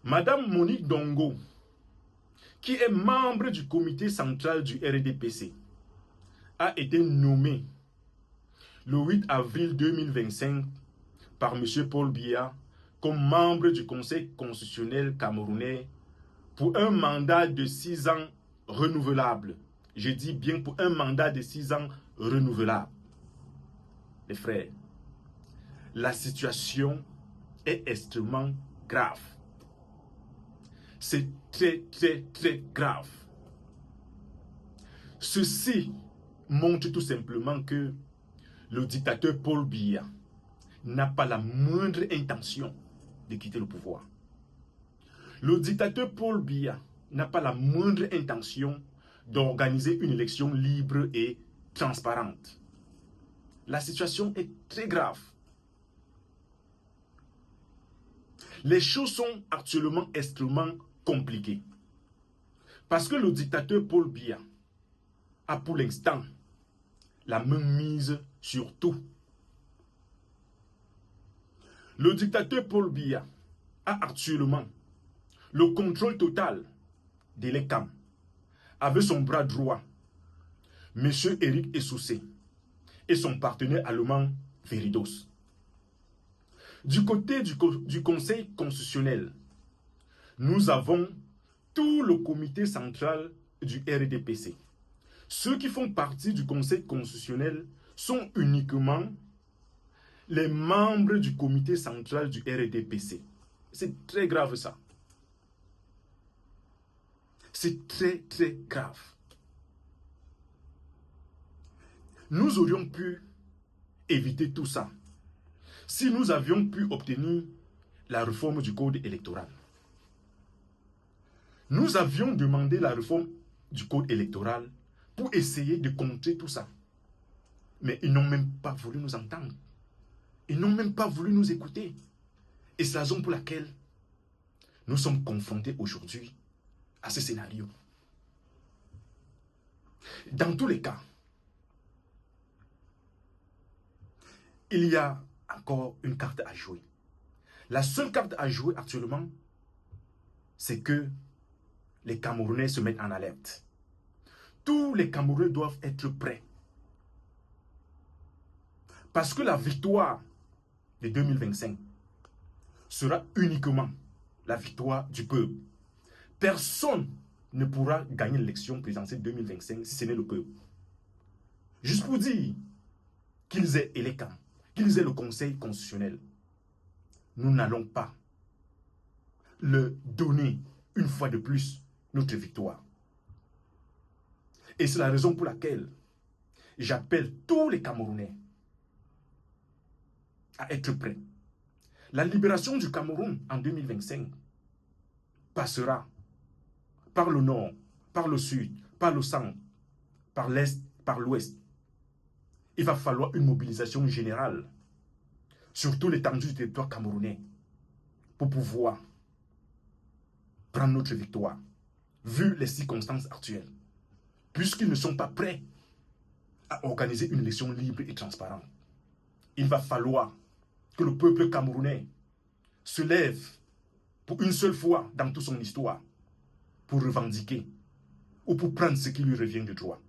Madame Monique Dongo, qui est membre du comité central du RDPC, a été nommée le 8 avril 2025 par M. Paul Biya comme membre du Conseil constitutionnel camerounais pour un mandat de 6 ans renouvelable. Je dis bien pour un mandat de 6 ans renouvelable. Les frères, la situation est extrêmement grave. C'est très, très, très grave. Ceci montre tout simplement que le dictateur Paul Biya n'a pas la moindre intention de quitter le pouvoir. Le dictateur Paul Biya n'a pas la moindre intention d'organiser une élection libre et transparente. La situation est très grave. Les choses sont actuellement extrêmement compliquées. Parce que le dictateur Paul Biya a pour l'instant la main mise sur tout. Le dictateur Paul Biya a actuellement le contrôle total de l'ECAM avec son bras droit, M. Eric Essoussé, et son partenaire allemand Veridos. Du côté du Conseil constitutionnel, nous avons tout le comité central du RDPC. Ceux qui font partie du Conseil constitutionnel sont uniquement les membres du comité central du RDPC. C'est très grave ça. C'est très très grave. Nous aurions pu éviter tout ça si nous avions pu obtenir la réforme du code électoral. Nous avions demandé la réforme du code électoral pour essayer de contrer tout ça. Mais ils n'ont même pas voulu nous entendre. Ils n'ont même pas voulu nous écouter. Et c'est la raison pour laquelle nous sommes confrontés aujourd'hui à ce scénario. Dans tous les cas, il y a encore une carte à jouer. La seule carte à jouer actuellement, c'est que les Camerounais se mettent en alerte. Tous les Camerounais doivent être prêts. Parce que la victoire de 2025 sera uniquement la victoire du peuple. Personne ne pourra gagner l'élection présidentielle 2025 si ce n'est le peuple. Juste pour dire qu'ils aient l'ECAM, qu'ils aient le Conseil constitutionnel, nous n'allons pas leur donner une fois de plus notre victoire. Et c'est la raison pour laquelle j'appelle tous les Camerounais à être prêts. La libération du Cameroun en 2025 passera par le nord, par le sud, par le centre, par l'est, par l'ouest. Il va falloir une mobilisation générale sur tout l'étendue du territoire camerounais pour pouvoir prendre notre victoire, vu les circonstances actuelles, puisqu'ils ne sont pas prêts à organiser une élection libre et transparente. Il va falloir que le peuple camerounais se lève pour une seule fois dans toute son histoire pour revendiquer ou pour prendre ce qui lui revient de droit.